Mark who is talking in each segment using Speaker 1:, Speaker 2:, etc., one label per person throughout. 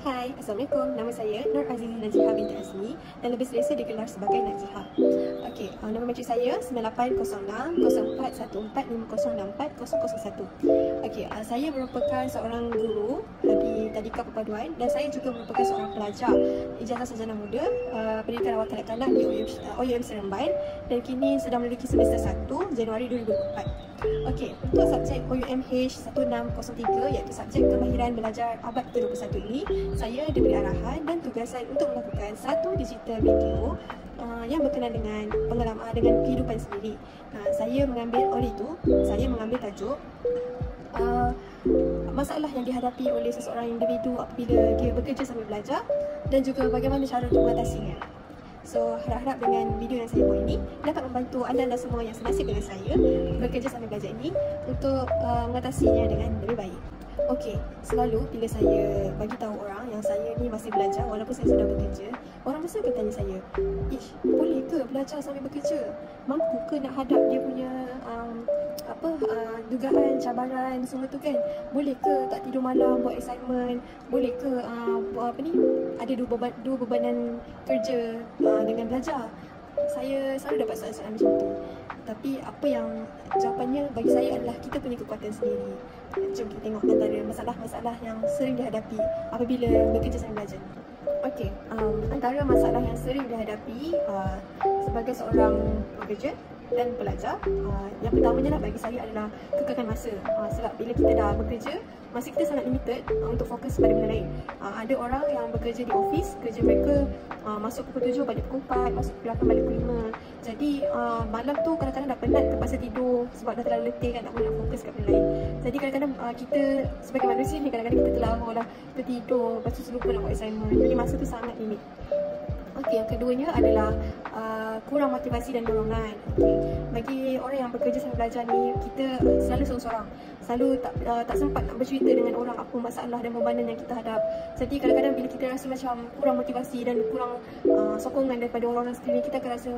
Speaker 1: Hai, Assalamualaikum. Nama saya Nur Azizi Najiha binti Azmi dan lebih selesa digelar sebagai Najiha. Okey, nama matrik saya 9806-0414-5064-001. Okey, saya merupakan seorang guru di Tadika Perpaduan dan saya juga merupakan seorang pelajar Ijazah Sarjana Muda Pendidikan Awal Kanak-kanak di OUM Seremban dan kini sedang memiliki semester 1 Januari 2024. Okey, untuk subjek OUMH 1603 iaitu subjek kemahiran belajar abad ke-21 ini, saya diberi arahan dan tugasan untuk melakukan satu digital video yang berkenaan dengan pengalaman dengan kehidupan sendiri. Saya mengambil saya mengambil tajuk masalah yang dihadapi oleh seseorang individu apabila dia bekerja sambil belajar dan juga bagaimana cara untuk mengatasinya. So, harap-harap dengan video yang saya buat ini dapat membantu anda dan semua yang senasib dengan saya bekerja sambil belajar ini untuk mengatasinya dengan lebih baik. Okey, selalu bila saya bagi tahu orang yang saya ni masih belajar walaupun saya sudah bekerja, orang mesti akan tanya saya, "Ish, boleh ke belajar sambil bekerja? Mampu ke nak hadap dia punya dugaan, cabaran semua tu kan? Boleh ke tak tidur malam buat assignment? Boleh ke ada dua bebanan kerja dengan belajar?" Saya selalu dapat soalan macam tu. Tapi apa yang jawapannya bagi saya adalah kita punya kekuatan sendiri. Jom kita tengok antara masalah-masalah yang sering dihadapi apabila bekerja sambil belajar. Okey, antara masalah yang sering dihadapi sebagai seorang pekerja dan pelajar, yang pertamanya lah bagi saya adalah kekekalan masa. Sebab bila kita dah bekerja, masa kita sangat limited untuk fokus pada benda lain. Ada orang yang bekerja di office, kerja mereka masuk pukul 7 balik pukul 4, masuk pukul 8 balik pukul 5. Jadi malam tu kadang-kadang dah penat, terpaksa tidur sebab dah terlalu letih kan, tak boleh fokus kat benda lain. Jadi kadang-kadang kita sebagai manusia ni kadang-kadang kita terlalu lah, kita tidur, lepas tu lupa nak buat assignment. Jadi masa tu sangat limit. Okey, yang keduanya adalah kurang motivasi dan dorongan. Okey, bagi orang yang bekerja sambil belajar ni, kita selalu seorang-seorang. Selalu tak sempat nak bercerita dengan orang apa masalah dan bebanan yang kita hadap. Jadi kadang-kadang bila kita rasa macam kurang motivasi dan kurang sokongan daripada orang-orang sekeliling, kita akan rasa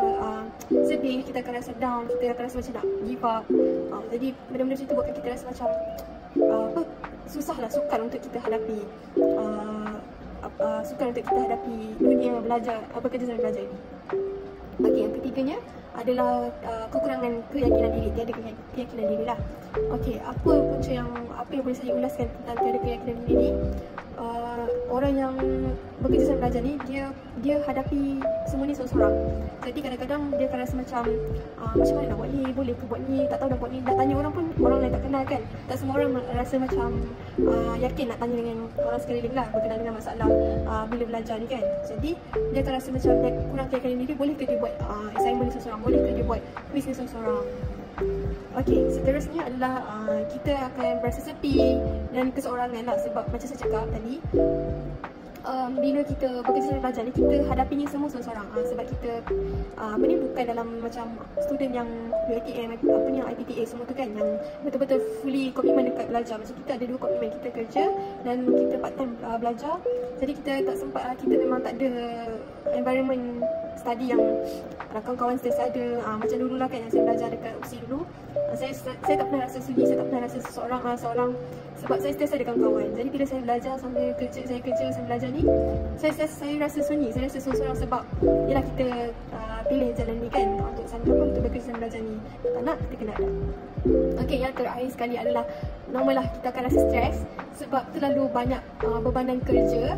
Speaker 1: sedih, kita akan rasa down, kita akan rasa macam nak give up. Jadi benda-benda macam tu buatkan kita rasa macam susahlah, sukar untuk kita hadapi dunia belajar, bekerja sambil belajar ini. Okey, yang ketiganya adalah kekurangan keyakinan diri. Tiada keyakinan diri lah. Okey, apa yang boleh saya ulaskan tentang tiada keyakinan diri ni? Orang yang bekerja sambil belajar ni, dia hadapi semua ni seorang-seorang. Jadi kadang-kadang dia akan rasa macam mana nak buat ni, boleh ke buat ni, tak tahu nak buat ni. Nak tanya orang pun orang lain tak kenal kan. Tak semua orang rasa macam yakin nak tanya dengan orang sekeliling lah berkenaan dengan masalah bila belajar ni kan. Jadi dia akan rasa macam dia kurang keyakinan diri. Boleh ke dia buat assignment ni seorang-seorang, boleh ke dia buat quiz ni seorang-seorang. Okey, seterusnya adalah kita akan berasa sepi dan keseorangan lah. Sebab macam saya cakap tadi, bila kita bekerja sambil belajar ni, kita hadapinya semua seorang-seorang. Sebab kita bukan dalam macam student yang UiTM, yang IPTA semua tu kan, yang betul-betul fully komitmen dekat belajar. Macam kita ada 2 komitmen, kita kerja dan kita part time belajar. Jadi kita tak sempat, kita memang tak ada environment study yang kawan-kawan sentiasa ada. Macam dulu lah kan, yang saya belajar dekat UPSI dulu, saya tak pernah rasa sunyi, saya tak pernah rasa seorang sebab saya sentiasa ada kawan-kawan. Jadi bila saya belajar sambil kerja, saya belajar ni, saya rasa sunyi, saya rasa seorang sebab yelah kita pilih jalan ni kan untuk bekerja sambil belajar ni. Tak nak, kita kena ada. Okey, yang terakhir sekali adalah normal lah kita akan rasa stres sebab terlalu banyak bebanan kerja,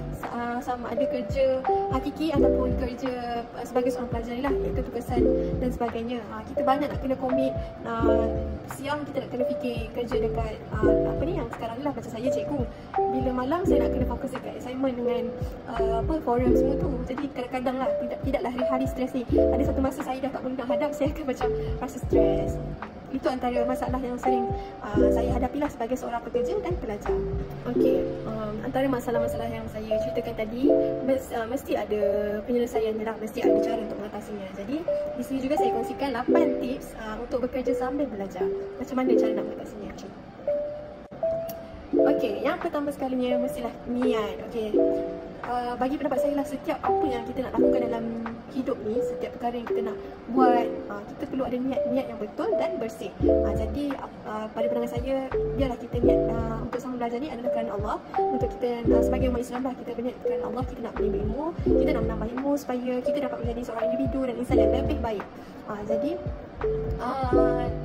Speaker 1: sama ada kerja hakiki ataupun kerja sebagai seorang pelajar ni lah, iaitu tugasan dan sebagainya. Kita banyak nak kena komit. Siang kita nak kena fikir kerja dekat yang sekarang ni lah, macam saya cikgu. Bila malam saya nak kena fokus dekat assignment dengan forum semua tu. Jadi kadang-kadang lah tidaklah hari-hari stres ni. Ada satu masa saya dah tak boleh nak hadap, saya akan macam rasa stres. Itu antara masalah yang sering saya hadapilah sebagai seorang pekerja dan pelajar. Okey, antara masalah-masalah yang saya ceritakan tadi mesti ada penyelesaiannya lah, mesti ada cara untuk mengatasinya. Jadi di sini juga saya kongsikan 8 tips untuk bekerja sambil belajar. Macam mana cara nak mengatasinya? Okey, yang pertama sekalinya mestilah niat. Okey, bagi pendapat saya lah, setiap apa yang kita nak lakukan dalam hidup ni, setiap perkara yang kita nak buat, kita perlu ada niat yang betul dan bersih. Jadi pada pandangan saya, biarlah kita niat untuk sama belajar ni adalah kerana Allah. Untuk kita sebagai umat Islam lah, kita berniat kerana Allah, kita nak menimba ilmu, kita nak menambah ilmu supaya kita dapat menjadi seorang individu dan insan yang lebih baik. Jadi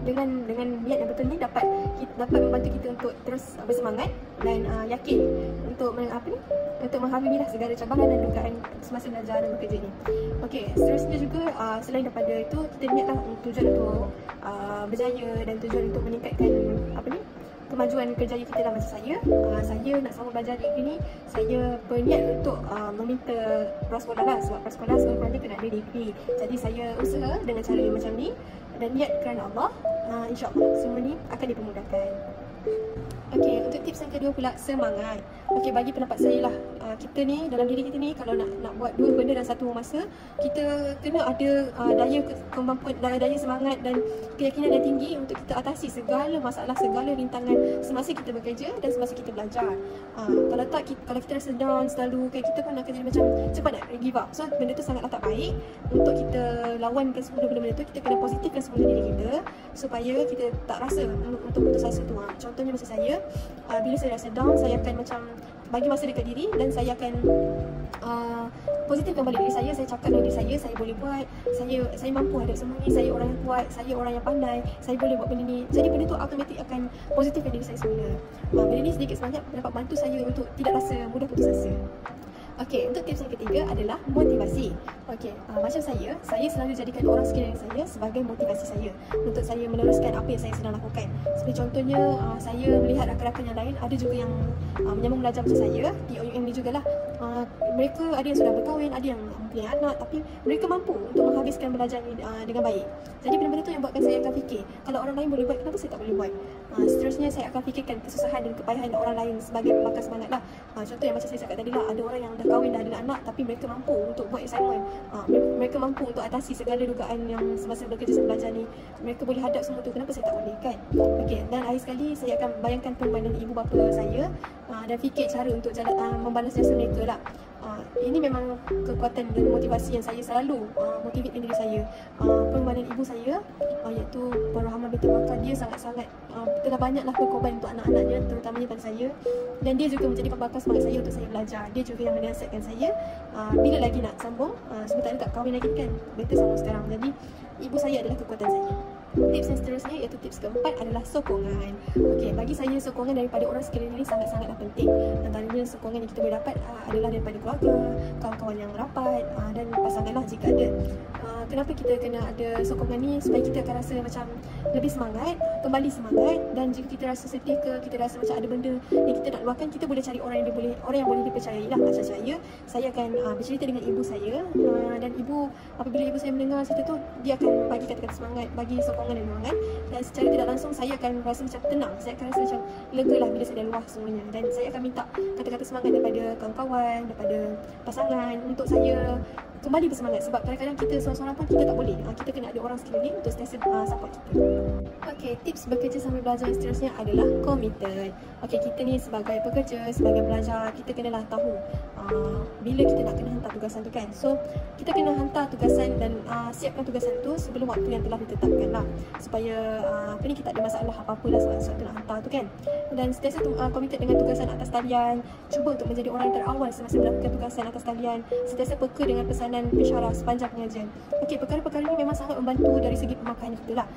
Speaker 1: dengan niat yang betul ni dapat membantu kita untuk terus bersemangat dan yakin untuk untuk menghadapi segala cabaran dan dugaan semasa belajar dan bekerja ni. Okey, seterusnya juga selain daripada itu, kita niatlah tujuan untuk berjaya dan tujuan untuk meningkatkan kemajuan kerjaya kita lah. Macam saya nak sambung belajar degree ni, saya berniat untuk meminta prasekolah lah, sebab prasekolah sebenarnya kena ada degree. Jadi saya usaha dengan cara yang macam ni dan niat kerana Allah, insyaAllah semua ni akan dipermudahkan. Okey, untuk tips yang kedua pula, semangat. Okey, bagi pendapat saya lah, kita ni, dalam diri kita ni, kalau nak buat dua benda dalam satu masa, kita kena ada daya kemampuan, daya semangat dan keyakinan yang tinggi untuk kita atasi segala masalah, segala rintangan semasa kita bekerja dan semasa kita belajar. Kalau tak, kalau kita rasa down selalu, kita pun akan jadi macam cepat nak give up. So benda tu sangatlah tak baik. Untuk kita lawankan semua benda-benda tu, kita kena positifkan semula diri kita supaya kita tak rasa untuk putus asa tu. Contohnya macam saya, bila saya rasa down, saya akan macam bagi masa dekat diri dan saya akan positifkan balik diri saya cakap dengan diri saya boleh buat, saya mampu hadap semua ni, saya orang yang kuat, saya orang yang pandai, saya boleh buat benda ni. Jadi benda tu automatik akan positifkan diri saya semula. Benda ni sedikit sebanyak dapat bantu saya untuk tidak rasa mudah putus asa. Okey, untuk tips yang ketiga adalah motivasi. Okey, macam saya selalu jadikan orang sekeliling saya sebagai motivasi saya untuk saya meneruskan apa yang saya sedang lakukan. Seperti contohnya, saya melihat rakan-rakan yang lain ada juga yang menyambung belajar macam saya di OUM ni jugalah. Mereka ada yang sudah berkahwin, ada yang mempunyai anak, tapi mereka mampu untuk menghabiskan belajar ni dengan baik. Jadi benda-benda tu yang buatkan saya akan fikir, kalau orang lain boleh buat, kenapa saya tak boleh buat? Seterusnya saya akan fikirkan kesusahan dan kepayahan orang lain sebagai pembakar semangat lah. Contoh yang macam saya cakap tadi lah, ada orang yang dah kahwin, dah ada anak, tapi mereka mampu untuk buat assignment. Mereka mampu untuk atasi segala dugaan yang semasa bekerja dan belajar ni. Mereka boleh hadap semua tu, kenapa saya tak boleh kan? Okey, dan akhir sekali saya akan bayangkan pengorbanan ibu bapa saya dan fikir cara untuk membalas jasa mereka lah. Ini memang kekuatan dan motivasi yang saya selalu motivate diri saya. Pengorbanan ibu saya, iaitu Puan Rahmah binti Bakar, dia sangat-sangat telah banyaklah berkorban untuk anak-anaknya, terutamanya pada saya. Dan dia juga menjadi pembakar semangat saya untuk saya belajar. Dia juga yang menasihatkan saya, bila lagi nak sambung, sebentar tak kahwin lagi kan, better sambung sekarang. Jadi ibu saya adalah kekuatan saya. Tips yang seterusnya, iaitu tips keempat, adalah sokongan. Okey, bagi saya sokongan daripada orang sekeliling ini sangat-sangatlah penting. Antaranya sokongan yang kita boleh dapat adalah daripada keluarga, kawan-kawan yang rapat dan pasangan lah jika ada. Kenapa kita kena ada sokongan ni? Supaya kita akan rasa macam lebih semangat, kembali semangat. Dan jika kita rasa sedih ke, kita rasa macam ada benda yang kita nak luahkan, kita boleh cari orang yang boleh dipercayai lah. Macam saya akan bercerita dengan ibu saya, dan apabila ibu saya mendengar cerita tu, dia akan bagi kata-kata semangat, bagi sokongan dan dorongan. Dan secara tidak langsung saya akan rasa macam tenang, saya akan rasa macam lega lah bila saya dah luah semuanya. Dan saya akan minta kata-kata semangat daripada kawan-kawan, daripada pasangan untuk saya kembali bersemangat. Sebab kadang-kadang kita seorang-seorang pun kita tak boleh, kita kena ada orang sekeliling untuk sentiasa support kita. Okey, tips bekerja sambil belajar yang seterusnya adalah committed. Okey, kita ni sebagai pekerja, sebagai pelajar, kita kenalah tahu bila kita nak kena hantar tugasan tu kan. So kita kena hantar tugasan dan siapkan tugasan tu sebelum waktu yang telah ditetapkan lah, supaya kita tak ada masalah apa-apa lah sewaktu nak hantar tu kan. Dan sentiasa committed dengan tugasan atas talian, cuba untuk menjadi orang yang terawal semasa melakukan tugasan atas talian, sentiasa peka dengan pesanan pensyarah sepanjang pengajian. Okey, perkara-perkara ini memang sangat membantu dari segi pemakaran kita lah.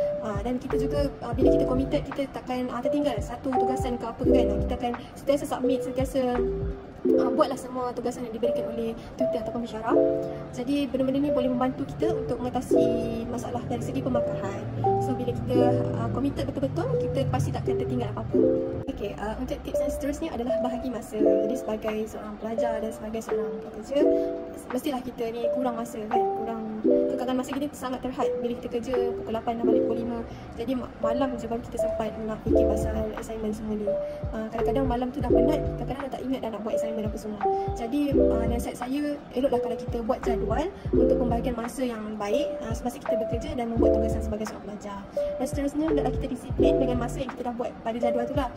Speaker 1: Dan kita juga bila kita committed, kita takkan tertinggal satu tugasan ke apa kan. Kita akan sentiasa submit, sentiasa buatlah semua tugasan yang diberikan oleh tutor ataupun pensyarah. Jadi benda-benda ni boleh membantu kita untuk mengatasi masalah dari segi pemakaran. So bila kita committed betul-betul, kita pasti takkan tertinggal apa-apa. Okey, untuk tips yang seterusnya adalah bahagi masa. Jadi sebagai seorang pelajar dan sebagai seorang pekerja, mestilah kita ni kurang masa kan, kekangan masa kita sangat terhad bila kita kerja pukul 8 dan balik pukul 5. Jadi malam je baru kita sempat nak fikir pasal assignment semua ni. Kadang-kadang malam tu dah penat, kadang-kadang dah tak ingat dah nak buat assignment apa semua. Jadi nasihat saya, eloklah kalau kita buat jadual untuk pembahagian masa yang baik semasa kita bekerja dan membuat tugasan sebagai seorang pelajar. Dan seterusnya adalah kita disiplin dengan masa yang kita dah buat pada jadual tu lah.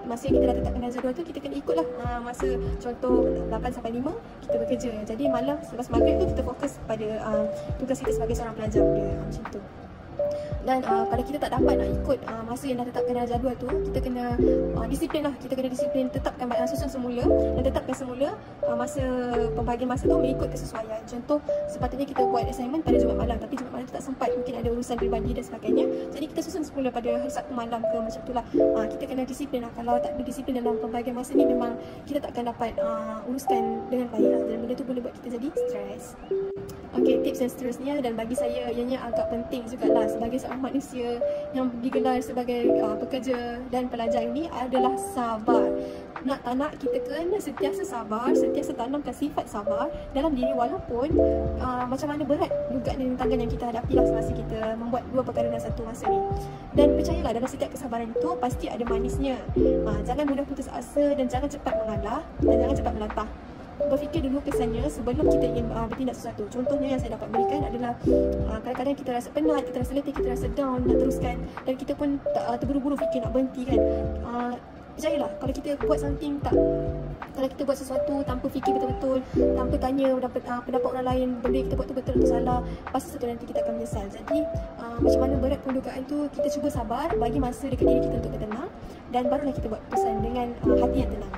Speaker 1: Masa yang kita dah tetapkan dalam jadual tu kita kena ikut lah. Masa contoh 8 sampai 5 kita bekerja. Jadi malam selepas maghrib tu kita fokus pada tugas kita sebagai seorang pelajar dia, macam tu. Dan kalau kita tak dapat nak ikut masa yang dah tetapkan dalam jadual tu, kita kena disiplin lah. Kita kena disiplin, tetapkan susun semula dan tetapkan semula masa pembahagian masa tu mengikut kesesuaian. Contoh, sepatutnya kita buat assignment pada Jumaat malam, tapi Jumaat malam tu tak sempat, mungkin ada urusan peribadi dan sebagainya. Jadi kita susun semula pada hari Sabtu malam ke, macam tu lah. Kita kena disiplin lah. Kalau tak ada disiplin dalam pembahagian masa ni, memang kita tak akan dapat uruskan dengan baik lah. Dan benda tu boleh buat kita jadi stres. Okey, tips yang seterusnya dan bagi saya ianya agak penting jugalah sebagai seorang manusia yang digelar sebagai pekerja dan pelajar ini adalah sabar. Nak tak nak kita kena sentiasa sabar, sentiasa tanamkan sifat sabar dalam diri walaupun macam mana berat juga rintangan yang kita hadapi lah semasa kita membuat dua perkara dalam satu masa ni. Dan percayalah dalam setiap kesabaran itu pasti ada manisnya. Jangan mudah putus asa dan jangan cepat mengalah dan jangan cepat melatah. Berfikir dulu kesannya sebelum kita ingin bertindak sesuatu. Contohnya yang saya dapat berikan adalah kadang-kadang kita rasa penat, kita rasa letih, kita rasa down nak teruskan dan kita pun tak terburu-buru fikir nak berhenti kan. Percayalah kalau kita buat something kalau kita buat sesuatu tanpa fikir betul-betul, tanpa tanya pendapat orang lain, benda kita buat tu betul atau salah, pasti satu nanti kita akan menyesal. Jadi macam mana berat pun dugaan tu, kita cuba sabar, bagi masa dekat diri kita untuk bertenang dan barulah kita buat keputusan dengan hati yang tenang.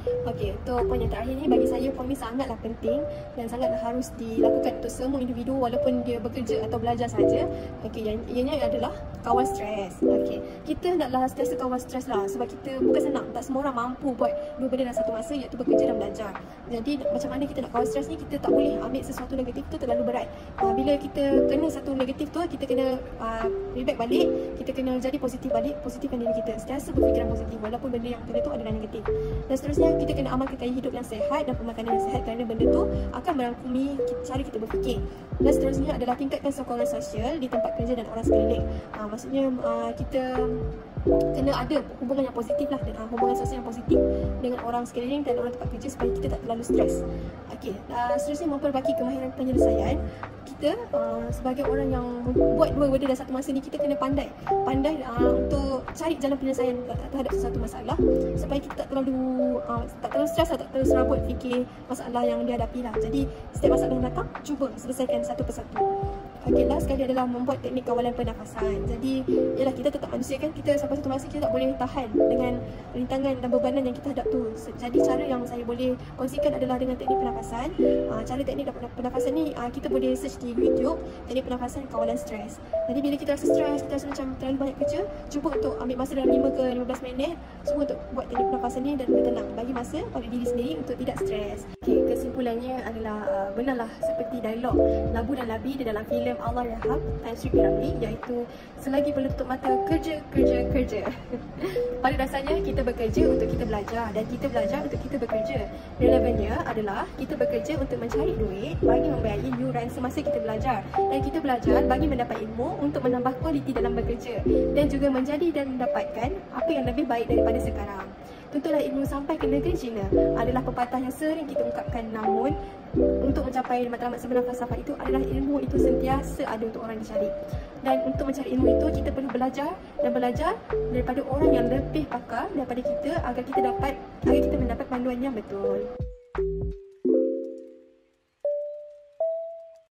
Speaker 1: Okey, untuk poin yang terakhir ni bagi saya poin ni sangatlah penting dan sangatlah harus dilakukan untuk semua individu walaupun dia bekerja atau belajar saja. Okey, yang ianya adalah kawal stres. Okey, kita naklah sentiasa kawal stres lah sebab kita bukan senang, tak semua orang mampu buat dua benda dalam satu masa iaitu bekerja dan belajar. Jadi macam mana kita nak kawal stres ni, kita tak boleh ambil sesuatu negatif tu terlalu berat. Bila kita kena satu negatif tu, kita kena reback balik, kita kena jadi positif balik, positifkan diri kita, sentiasa berfikiran positif walaupun benda yang kena tu adalah negatif. Dan seterusnya kita kena amalkan gaya hidup yang sihat dan pemakanan yang sihat kerana benda tu akan merangkumi cara kita berfikir. Dan seterusnya adalah tingkatkan sokongan sosial di tempat kerja dan orang sekeliling. Maksudnya kita kena ada hubungan yang positif lah, hubungan sosial yang positif dengan orang sekeliling dan orang tempat kerja supaya kita tak terlalu stres. Okey, seterusnya memperbaiki kemahiran penyelesaian. Kita sebagai orang yang buat dua benda dalam satu masa ni, kita kena pandai untuk cari jalan penyelesaian terhadap sesuatu masalah supaya kita tak terlalu stres atau tak terlalu serabut fikir masalah yang dihadapi lah. Jadi setiap masalah yang datang, cuba selesaikan satu persatu. Okey, last sekali adalah membuat teknik kawalan pernafasan. Jadi, ialah kita tetap manusia kan, kita sampai satu masa kita tak boleh tahan dengan rintangan dan bebanan yang kita hadap tu. Jadi, cara yang saya boleh kongsikan adalah dengan teknik pernafasan. Cara teknik pernafasan ni, kita boleh search di YouTube, teknik pernafasan kawalan stres. Jadi, bila kita rasa stres, kita rasa macam terlalu banyak kerja, cuba untuk ambil masa dalam 5 ke 15 minit, semua untuk buat teknik pernafasan ni dan bertenang. Bagi masa pada diri sendiri untuk tidak stres. Okey, kesimpulannya adalah benarlah seperti dialog Labu dan Labi di dalam filem Allahyarham Tan Sri P. iaitu selagi belum tutup mata, kerja. Pada dasarnya kita bekerja untuk kita belajar dan kita belajar untuk kita bekerja. Relevannya adalah kita bekerja untuk mencari duit bagi membayar iuran semasa kita belajar, dan kita belajar bagi mendapat ilmu untuk menambah kualiti dalam bekerja dan juga menjadi dan mendapatkan apa yang lebih baik daripada sekarang. Tuntutlah ilmu sampai ke negeri China adalah pepatah yang sering kita ungkapkan, namun untuk mencapai matlamat sebenar falsafah itu adalah ilmu itu sentiasa ada untuk orang dicari. Dan untuk mencari ilmu itu kita perlu belajar daripada orang yang lebih pakar daripada kita agar kita mendapat panduan yang betul.